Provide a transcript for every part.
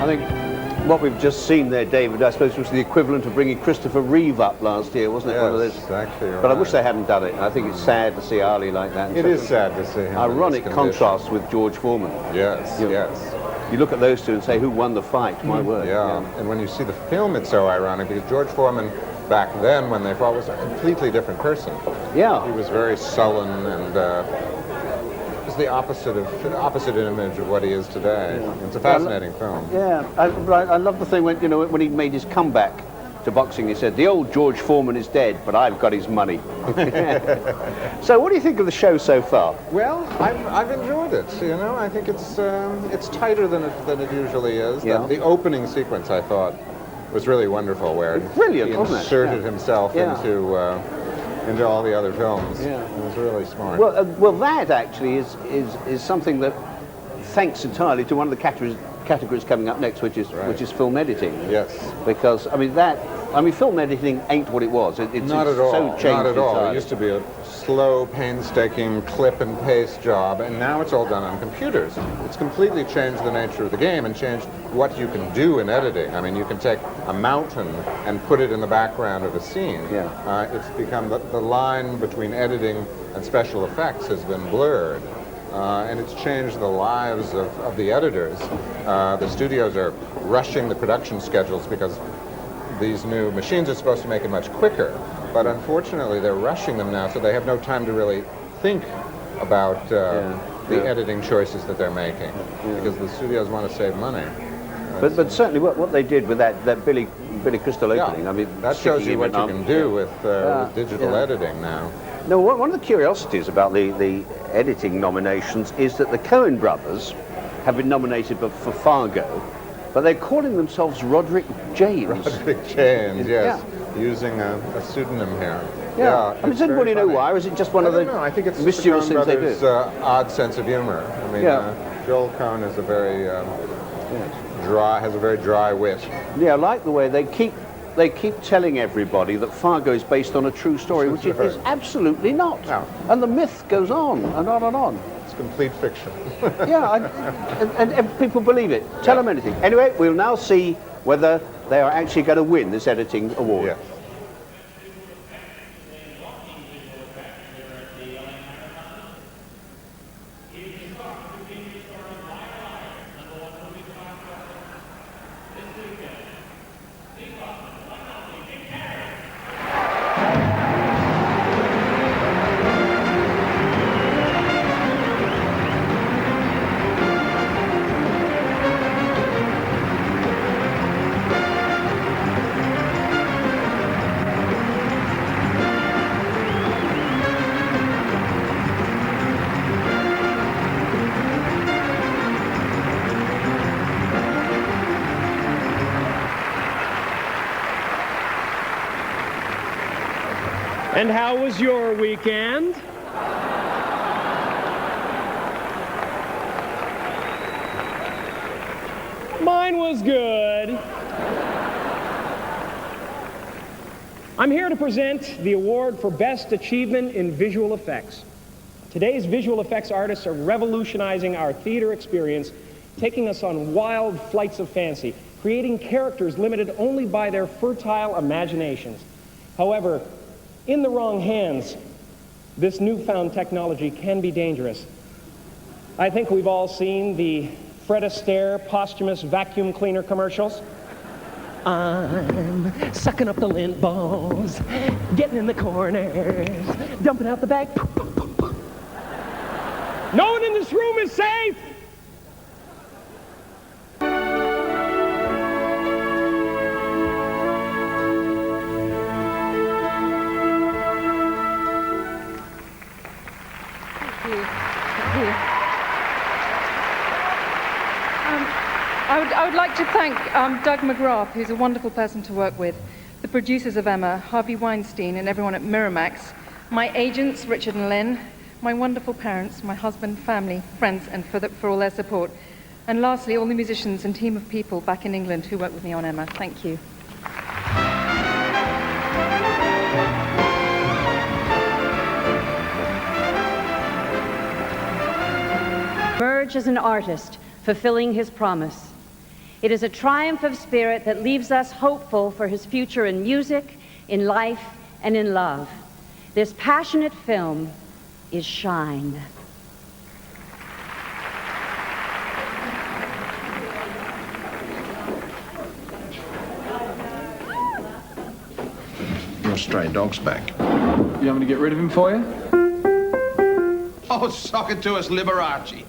I think what we've just seen there, David, I suppose was the equivalent of bringing Christopher Reeve up last year, wasn't it? Yes, One of those. exactly right. But I wish they hadn't done it. I think it's sad to see Ali like that. It is sad to see him. Ironic in this condition. contrast with George Foreman. Yes, yes. You look at those two and say, who won the fight? My word. Yeah, and when you see the film, it's so ironic because George Foreman, back then when they fought, was a completely different person. Yeah. He was very sullen and was the opposite image of what he is today. Yeah. It's a fascinating film. Yeah, I love the thing when, you know, when he made his comeback to boxing, he said, the old George Foreman is dead, but I've got his money. So what do you think of the show so far? Well, I've enjoyed it, you know. I think it's tighter than it usually is. Yeah. The opening sequence, I thought, was really wonderful, where brilliant, he wasn't it? inserted himself Yeah. into all the other films. Yeah. It was really smart. Well, that actually is something that, thanks entirely to one of the categories coming up next, which is film editing. Yes. Because film editing ain't what it was. It's not at all. So changed Not at all. entirely. It used to be a slow, painstaking clip and paste job, and now it's all done on computers. It's completely changed the nature of the game and changed what you can do in editing. I mean, you can take a mountain and put it in the background of a scene. Yeah. It's become the line between editing and special effects has been blurred. And it's changed the lives of the editors. The studios are rushing the production schedules because these new machines are supposed to make it much quicker. But unfortunately, they're rushing them now, so they have no time to really think about the editing choices that they're making, because the studios want to save money. But certainly what they did with that Billy Crystal opening, I mean, that shows you what you can do with digital editing now. No, one of the curiosities about the editing nominations is that the Coen brothers have been nominated for Fargo, but they're calling themselves Roderick James. Roderick James, yes, using a pseudonym here. Yeah. I mean, does anybody know why, or is it just one of the I think it's mischievous the things they brothers' do? Odd sense of humor. I mean, Joel Coen is a very has a very dry wit. Yeah, I like the way they keep telling everybody that Fargo is based on a true story, which it is absolutely not. No. And the myth goes on and on and on. It's complete fiction. and people believe it. Tell them anything. Anyway, we'll now see whether they are actually going to win this editing award. Yes. And how was your weekend? Mine was good. I'm here to present the award for Best Achievement in Visual Effects. Today's visual effects artists are revolutionizing our theater experience, taking us on wild flights of fancy, creating characters limited only by their fertile imaginations. However, in the wrong hands, this newfound technology can be dangerous. I think we've all seen the Fred Astaire posthumous vacuum cleaner commercials. I'm sucking up the lint balls, getting in the corners, dumping out the back. No one in this room is safe! I would like to thank Doug McGrath, who's a wonderful person to work with, the producers of Emma, Harvey Weinstein, and everyone at Miramax, my agents, Richard and Lynn, my wonderful parents, my husband, family, friends, and for all their support. And lastly, all the musicians and team of people back in England who worked with me on Emma. Thank you. Emerge as an artist, fulfilling his promise. It is a triumph of spirit that leaves us hopeful for his future in music, in life, and in love. This passionate film is Shine. Your stray dog's back. You want me to get rid of him for you? Oh, sock it to us, Liberace.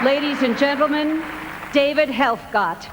Ladies and gentlemen, David Helfgott.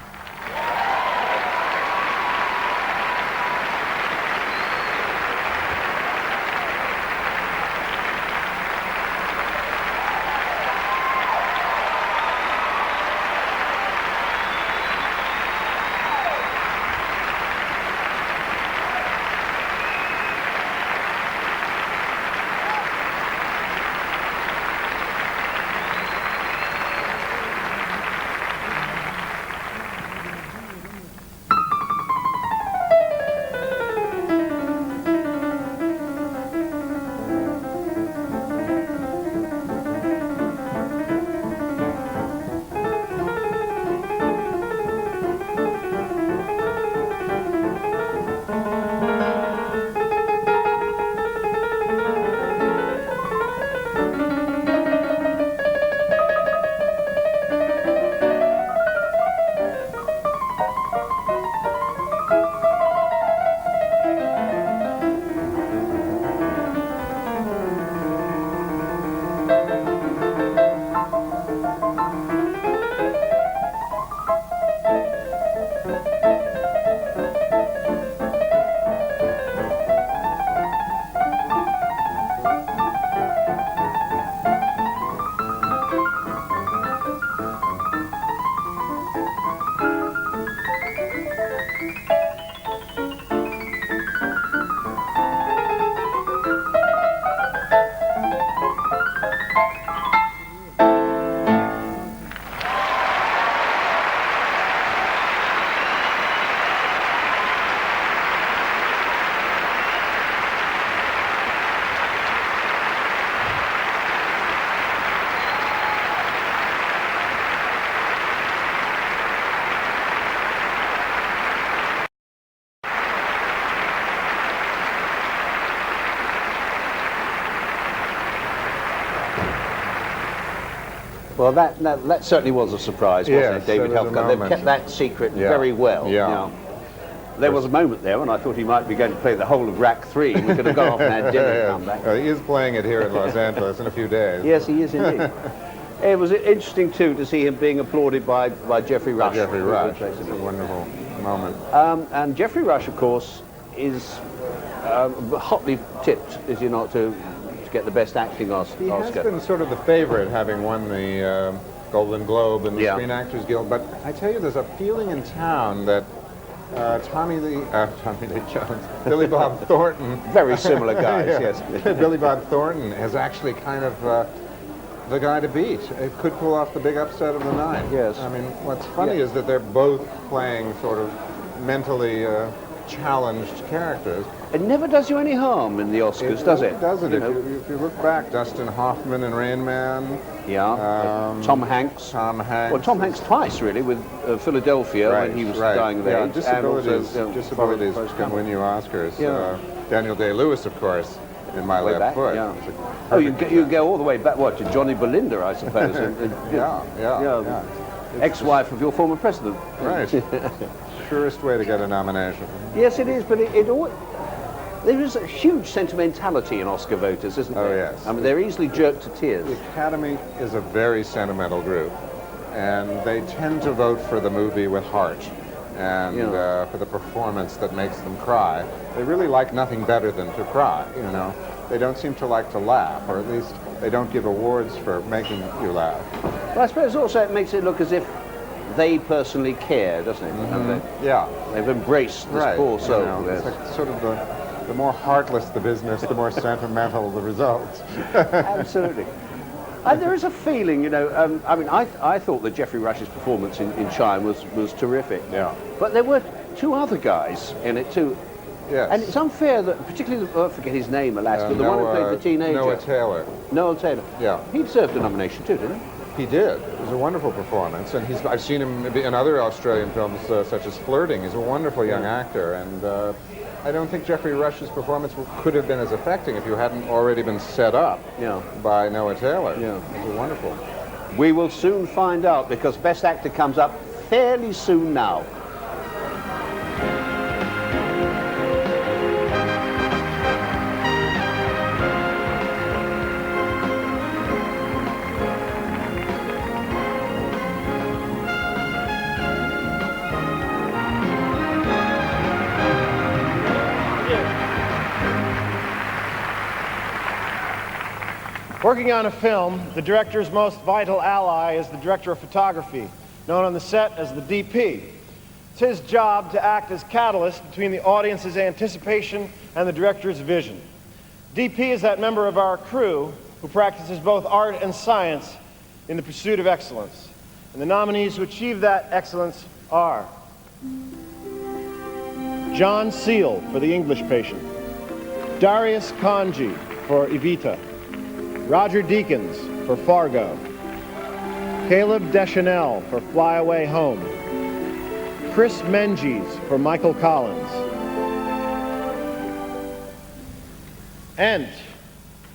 Well, that certainly was a surprise, wasn't Yes, it, David there was a Helfgott? They've moment. kept that secret Yeah. very well. Yeah. You know. There was a moment there when I thought he might be going to play the whole of Rack 3. We could have gone off and had dinner and come back. He is playing it here in Los Angeles in a few days. Yes, he is indeed. It was interesting, too, to see him being applauded by Jeffrey Rush. Jeffrey Rush. It's a wonderful moment. And Jeffrey Rush, of course, is hotly tipped, is he not, to get the Best Acting Oscar. He has been sort of the favorite, having won the Golden Globe and the Yeah. Screen Actors Guild. But I tell you, there's a feeling in town that Tommy Lee Jones, Billy Bob Thornton. Very similar guys, yes. Billy Bob Thornton is actually kind of the guy to beat. It could pull off the big upset of the night. Yes. I mean, what's funny is that they're both playing sort of mentally challenged characters. It never does you any harm in the Oscars, does it? Doesn't. You If know? you look back, Dustin Hoffman in Rain Man. Yeah. Tom Hanks. Tom Hanks. Well, Tom Hanks twice, really, with Philadelphia when he was dying of Yeah, AIDS. disabilities, and also, disabilities Forrest can Gump. win you Oscars. Yeah. Daniel Day-Lewis, of course, in My Way Left back, Foot. yeah. It's a Oh, you perfect go all the way back, what, to Johnny Belinda, I suppose. Yeah. Ex-wife of your former president. Right. Surest way to get a nomination. Yes, it is, but there is a huge sentimentality in Oscar voters, isn't there? Oh, yes. I mean, they're easily jerked to tears. The Academy is a very sentimental group, and they tend to vote for the movie with heart and for the performance that makes them cry. They really like nothing better than to cry, you know. they don't seem to like to laugh, or at least they don't give awards for making you laugh. Well, I suppose also it makes it look as if they personally care, doesn't it? Mm-hmm. Yeah. They've embraced this poor soul. You know, it's like sort of the more heartless the business, the more sentimental the results. Absolutely. And there is a feeling, you know, I mean, I thought that Geoffrey Rush's performance in Chime was terrific. Yeah. But there were two other guys in it too. Yes. And it's unfair that, particularly, I forget his name, alas, but the one who played the teenager. Noah Taylor. Noel Taylor. Yeah. He deserved a nomination too, didn't he? He did. It was a wonderful performance, and I've seen him in other Australian films such as Flirting. He's a wonderful young actor, and I don't think Geoffrey Rush's performance could have been as affecting if you hadn't already been set up by Noah Taylor. Yeah. It was wonderful. We will soon find out, because Best Actor comes up fairly soon now. Working on a film, the director's most vital ally is the director of photography, known on the set as the DP. It's his job to act as catalyst between the audience's anticipation and the director's vision. DP is that member of our crew who practices both art and science in the pursuit of excellence. And the nominees who achieve that excellence are John Seal for The English Patient, Darius Kanji for Evita, Roger Deakins for Fargo, Caleb Deschanel for Fly Away Home, Chris Menges for Michael Collins, and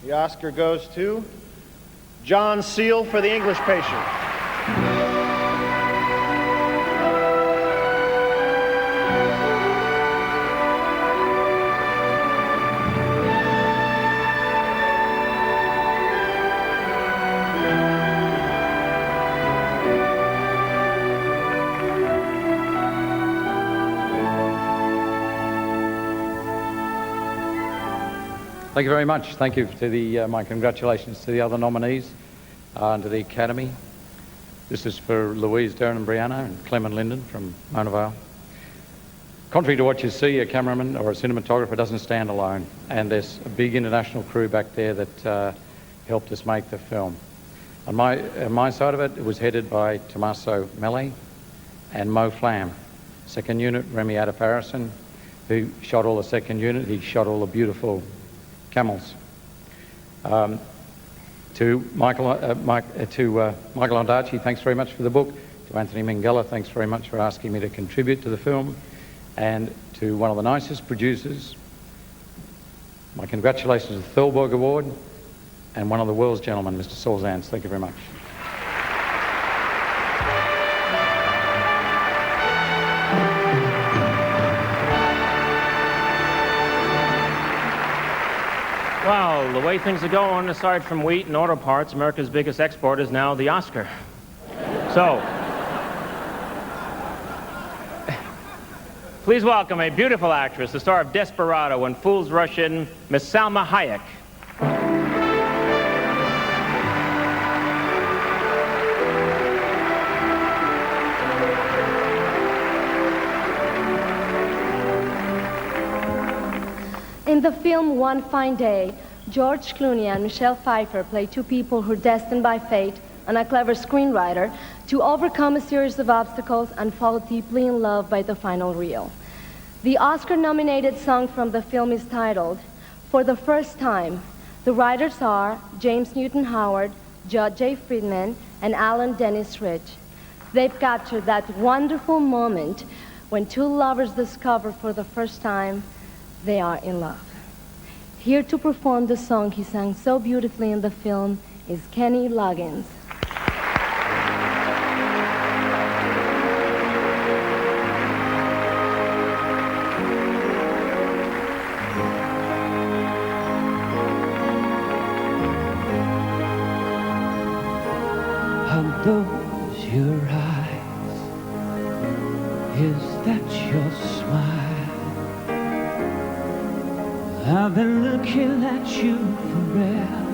the Oscar goes to John Seal for The English Patient. Thank you very much. Thank you to my congratulations to the other nominees and to the Academy. This is for Louise Derren and Brianna and Clement Linden from Mona Vale. Contrary to what you see, a cameraman or a cinematographer doesn't stand alone, and there's a big international crew back there that helped us make the film. On my side of it, it was headed by Tommaso Mele and Mo Flam. Second unit, Remy Adafarison, who shot all the second unit. He shot all the beautiful camels. To Michael Ondaatje, thanks very much for the book. To Anthony Minghella, thanks very much for asking me to contribute to the film. And to one of the nicest producers, my congratulations to the Thalberg Award, and one of the world's gentlemen, Mr. Saul Zaentz. Thank you very much. Well, the way things are going, aside from wheat and auto parts, America's biggest export is now the Oscar. So, please welcome a beautiful actress, the star of Desperado and Fools Rush In, Miss Salma Hayek. In the film One Fine Day, George Clooney and Michelle Pfeiffer play two people who are destined by fate and a clever screenwriter to overcome a series of obstacles and fall deeply in love by the final reel. The Oscar-nominated song from the film is titled For the First Time. The writers are James Newton Howard, Judd J. Friedman, and Alan Dennis Rich. They've captured that wonderful moment when two lovers discover for the first time they are in love. Here to perform the song he sang so beautifully in the film is Kenny Loggins. Are those your eyes? Is that your smile? I've been looking at you forever,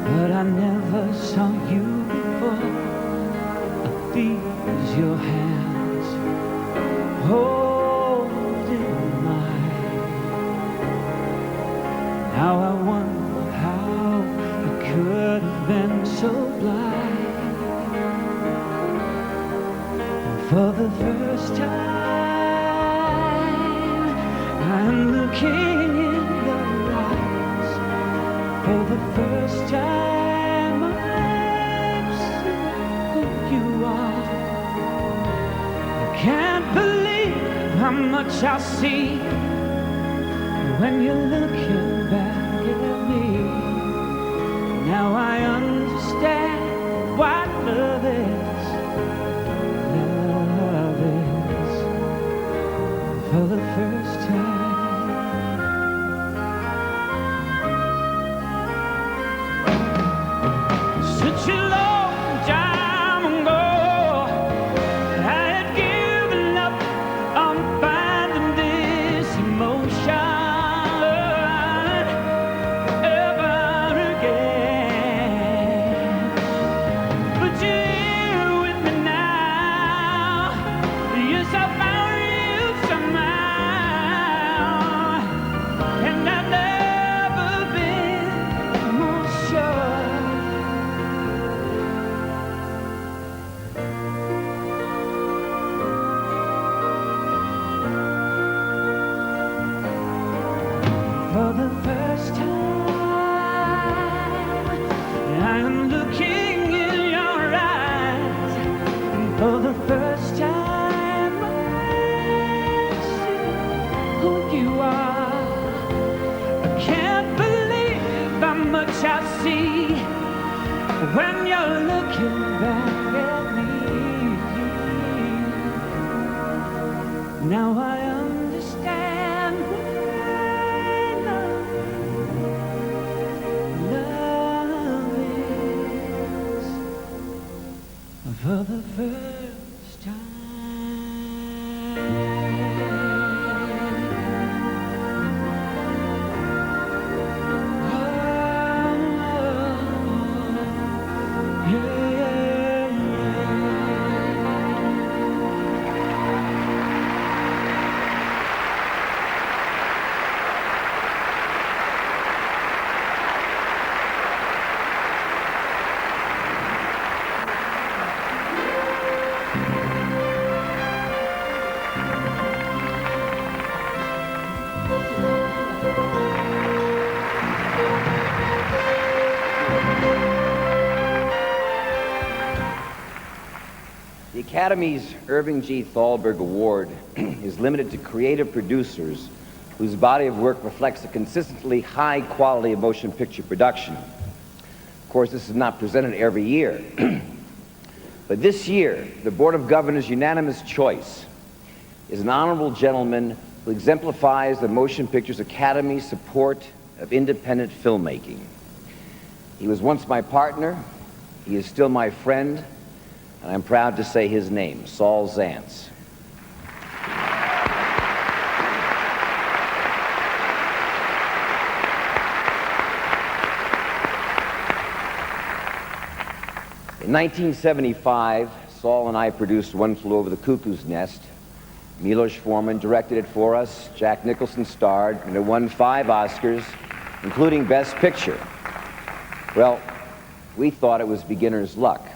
but I never saw you before. I feel your hands holding mine. Now I wonder how I could have been so blind. And for the first time, I'm looking in your eyes. For the first time, I'm seeing who you are. I can't believe how much I see when you're looking back at me. Now I understand what love is. Love is for the first time. Such a long time ago, I had given up on finding this emotion ever again. But you're here with me now. Yes, I found you somehow, and I've never been more sure. For the first time, I'm looking in your eyes. For the first time, I see who you are. I can't believe how much I see when you're looking back at me. Now I understand why love is for the first The Academy's Irving G. Thalberg Award is limited to creative producers whose body of work reflects a consistently high quality of motion picture production. Of course, this is not presented every year. But this year, the Board of Governors' unanimous choice is an honorable gentleman who exemplifies the Motion Pictures Academy's support of independent filmmaking. He was once my partner, he is still my friend, and I'm proud to say his name, Saul Zaentz. In 1975, Saul and I produced One Flew Over the Cuckoo's Nest. Milos Forman directed it for us, Jack Nicholson starred, and it won 5 Oscars, including Best Picture. Well, we thought it was beginner's luck.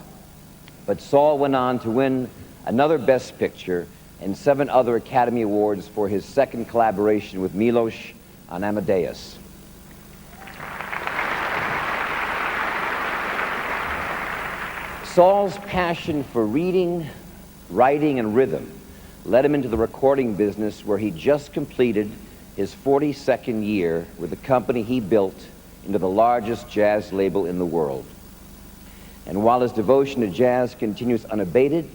But Saul went on to win another Best Picture and 7 other Academy Awards for his second collaboration with Milos on Amadeus. Saul's passion for reading, writing, and rhythm led him into the recording business, where he just completed his 42nd year with the company he built into the largest jazz label in the world. And while his devotion to jazz continues unabated,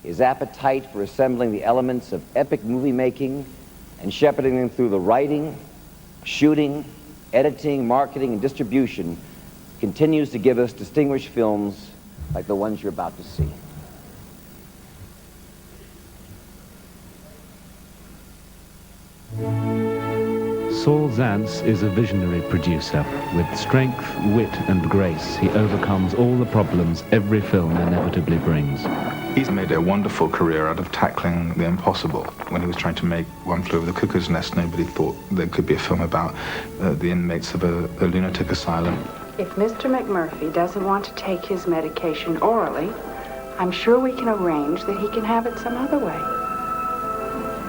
his appetite for assembling the elements of epic movie making and shepherding them through the writing, shooting, editing, marketing, and distribution continues to give us distinguished films like the ones you're about to see. Saul Zaentz is a visionary producer. With strength, wit, and grace, he overcomes all the problems every film inevitably brings. He's made a wonderful career out of tackling the impossible. When he was trying to make One Flew Over the Cuckoo's Nest, nobody thought there could be a film about the inmates of a lunatic asylum. If Mr. McMurphy doesn't want to take his medication orally, I'm sure we can arrange that he can have it some other way.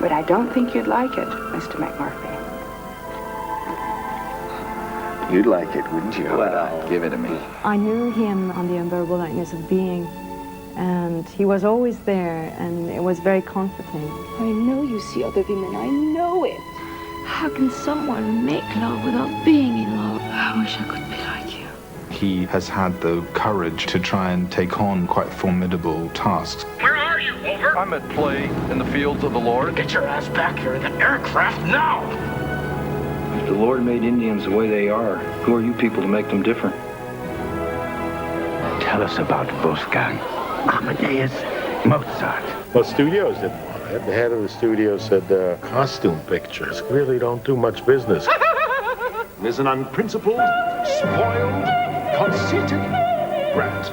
But I don't think you'd like it, Mr. McMurphy. You'd like it, wouldn't you? Well, give it to me. I knew him on The Unbearable Lightness of Being, and he was always there, and it was very comforting. I know you see other women. I know it. How can someone make love without being in love? I wish I could be like you. He has had the courage to try and take on quite formidable tasks. Where are you, Over? I'm at play in the fields of the Lord. Get your ass back here in the aircraft now! If the Lord made Indians the way they are, who are you people to make them different? Tell us about Wolfgang Amadeus Mozart. Well, studios didn't want it. The head of the studio said costume pictures really don't do much business. There's an unprincipled, spoiled, conceited brat.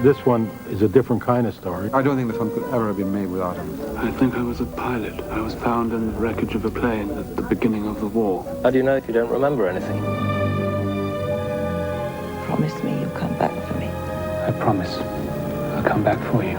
This one is a different kind of story. I don't think the film could ever have been made without him. I think I was a pilot. I was found in the wreckage of a plane at the beginning of the war. How do you know if you don't remember anything? Promise me you'll come back for me. I promise. I'll come back for you.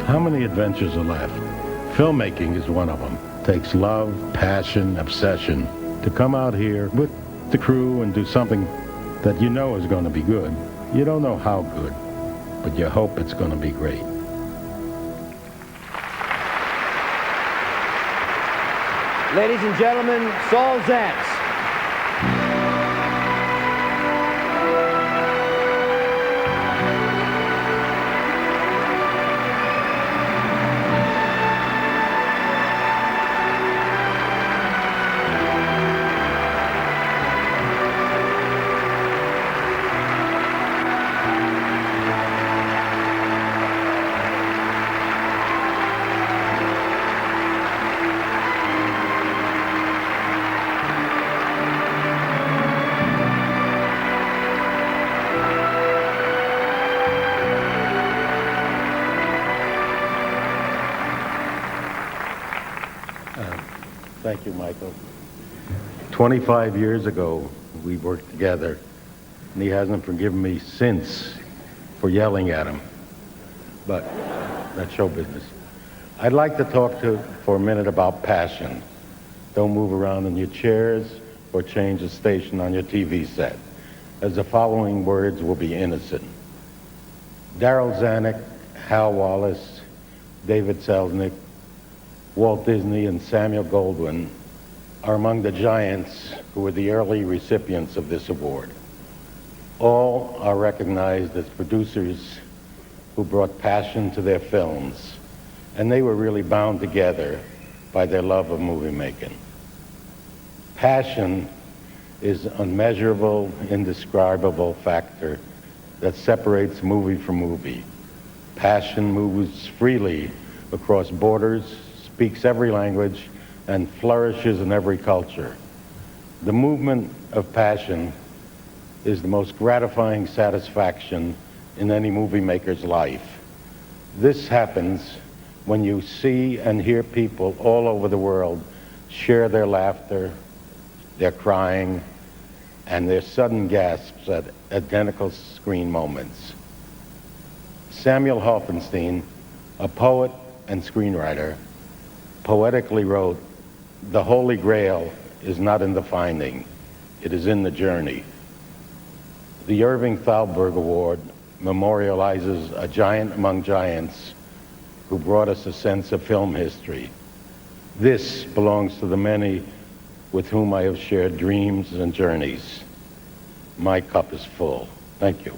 How many adventures are left? Filmmaking is one of them. Takes love, passion, obsession to come out here with the crew and do something that you know is going to be good. You don't know how good, but you hope it's going to be great. Ladies and gentlemen, Saul Zaentz. Thank you, Michael. 25 years ago, we worked together, and he hasn't forgiven me since for yelling at him. But that's show business. I'd like to talk for a minute about passion. Don't move around in your chairs or change the station on your TV set, as the following words will be innocent. Darryl Zanuck, Hal Wallace, David Selznick, Walt Disney, and Samuel Goldwyn are among the giants who were the early recipients of this award. All are recognized as producers who brought passion to their films, and they were really bound together by their love of movie making. Passion is an unmeasurable, indescribable factor that separates movie from movie. Passion moves freely across borders, speaks every language, and flourishes in every culture. The movement of passion is the most gratifying satisfaction in any movie maker's life. This happens when you see and hear people all over the world share their laughter, their crying, and their sudden gasps at identical screen moments. Samuel Hoffenstein, a poet and screenwriter, poetically wrote, "The Holy Grail is not in the finding, it is in the journey." The Irving Thalberg Award memorializes a giant among giants who brought us a sense of film history. This belongs to the many with whom I have shared dreams and journeys. My cup is full. Thank you.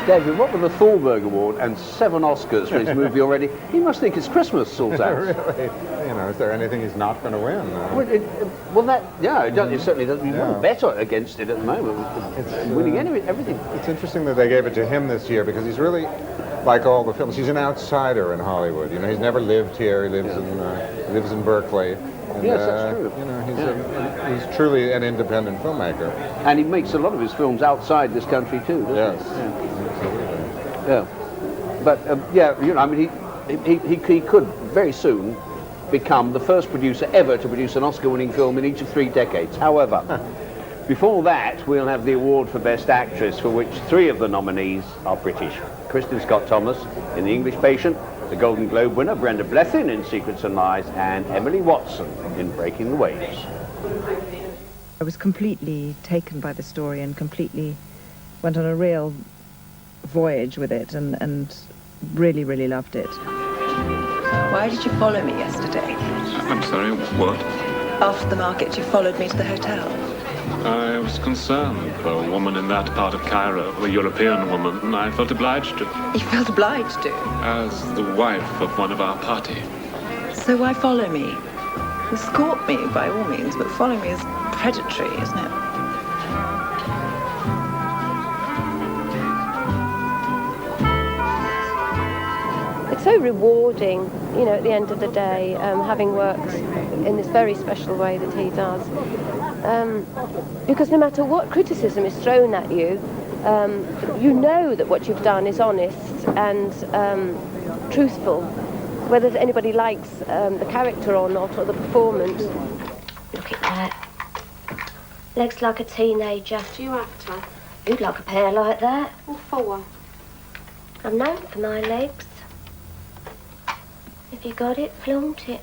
David, what with the Thalberg Award and 7 Oscars for his movie already, he must think it's Christmas, Sultan. Really? You know, is there anything he's not going to win? It certainly doesn't. You wouldn't bet against it at the moment. It's winning everything. It's interesting that they gave it to him this year because he's really, like all the films, he's an outsider in Hollywood. You know, he's never lived here. He lives in Berkeley. And, yes, that's true. You know, he's truly an independent filmmaker. And he makes a lot of his films outside this country too, doesn't he? Absolutely. Yeah. But you know, I mean, he could very soon become the first producer ever to produce an Oscar-winning film in each of 3 decades. However, before that, we'll have the award for Best Actress, for which 3 of the nominees are British. Kristen Scott Thomas in The English Patient, the Golden Globe winner Brenda Blethyn in Secrets and Lies, and Emily Watson in Breaking the Waves. I was completely taken by the story and completely went on a real voyage with it and really, really loved it. Why did you follow me yesterday? I'm sorry, what? After the market, you followed me to the hotel. I was concerned for a woman in that part of Cairo, a European woman, and I felt obliged to. You felt obliged to? As the wife of one of our party. So why follow me? Escort me, by all means, but follow me is predatory, isn't it? It's so rewarding, you know, at the end of the day, having worked in this very special way that he does. Because no matter what criticism is thrown at you, you know that what you've done is honest and truthful, whether anybody likes the character or not, or the performance. Look at that. Legs like a teenager. Do you act her? You'd like a pair like that. What for? I'm known for my legs. If you got it, flaunt it.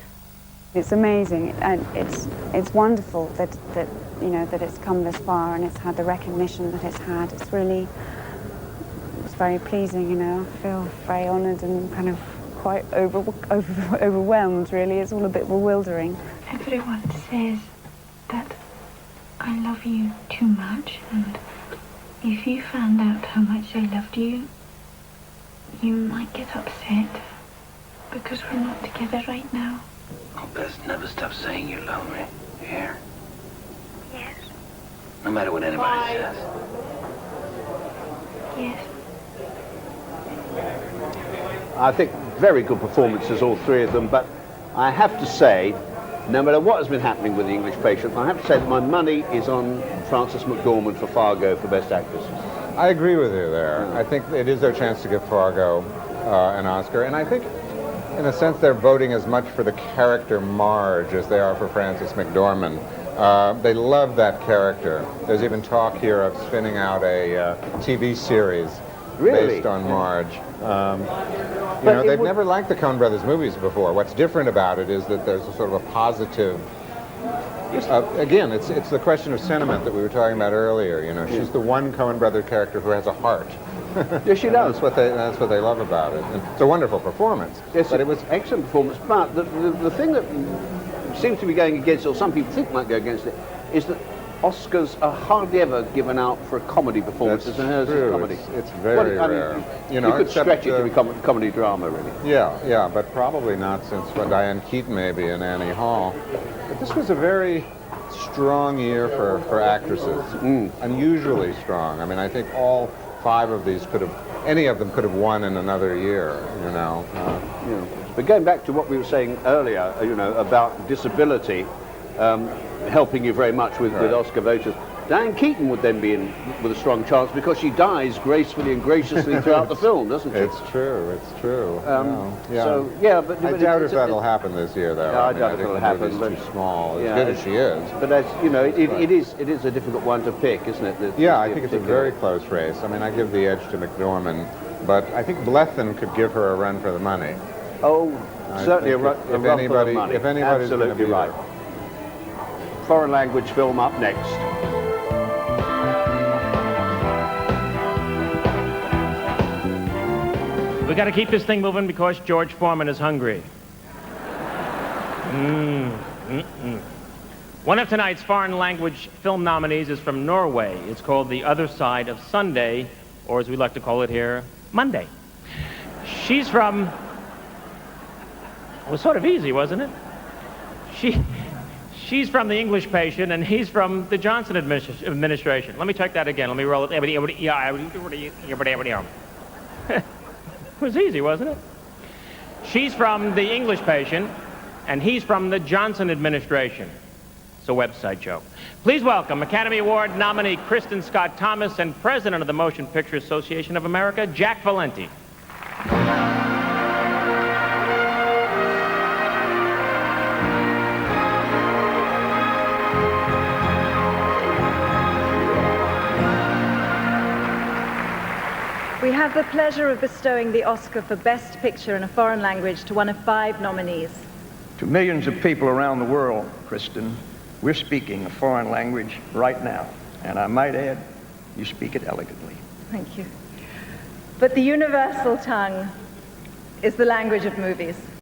It's amazing, and it's wonderful that you know that it's come this far and it's had the recognition that it's had. It's very pleasing, you know. I feel very honoured and kind of quite overwhelmed. Really, it's all a bit bewildering. Everyone says that I love you too much, and if you found out how much I loved you, you might get upset because we're not together right now. Oh, best never stop saying you love me. Here. Yes. No matter what anybody says. Yes. I think very good performances, all 3 of them, but I have to say, no matter what has been happening with The English Patient, I have to say that my money is on Frances McDormand for Fargo for Best Actress. I agree with you there. I think it is their chance to give Fargo an Oscar, and I think in a sense they're voting as much for the character Marge as they are for Frances McDormand. They love that character. There's even talk here of spinning out a TV series based on Marge. You know, they've never liked the Coen Brothers movies before. What's different about it is that there's a sort of a positive. Again, it's the question of sentiment that we were talking about earlier. You know, she's the one Coen Brother character who has a heart. Yes, she does. That's what they love about it. And it's a wonderful performance. Yes, but it was excellent performance. But the thing that seems to be going against it, or some people think might go against it, is that Oscars are hardly ever given out for a comedy performances, and hers is comedy. It's very rare. You could stretch it to be comedy drama, really. Yeah, but probably not since Diane Keaton maybe and Annie Hall. But this was a very strong year for actresses. Unusually strong. I mean, I think all 5 of these any of them could have won in another year, you know. But going back to what we were saying earlier, you know, about disability helping you very much with Oscar voters, Diane Keaton would then be in with a strong chance because she dies gracefully and graciously throughout the film, doesn't she? It's true. So, but I doubt if that'll happen this year, though. I doubt it'll happen. But too small, as good as she is. But as you know, it is a difficult one to pick, isn't it? I think it's a very close race. I mean, I give the edge to McDormand, but I think Blethyn could give her a run for the money. Oh, certainly a run for the money. If anybody's going to be right. Foreign language film up next. We got to keep this thing moving because George Foreman is hungry. One of tonight's foreign language film nominees is from Norway. It's called The Other Side of Sunday, or as we like to call it here, Monday. She's from... It was sort of easy, wasn't it? She's from the English Patient, and he's from the Johnson administration. Let me check that again. Let me roll it. It was easy, wasn't it? She's from the English Patient, and he's from the Johnson administration. It's a website joke. Please welcome Academy Award nominee Kristen Scott Thomas and President of the Motion Picture Association of America, Jack Valenti. We have the pleasure of bestowing the Oscar for Best Picture in a Foreign Language to one of 5 nominees. To millions of people around the world, Kristen, we're speaking a foreign language right now. And I might add, you speak it elegantly. Thank you. But the universal tongue is the language of movies.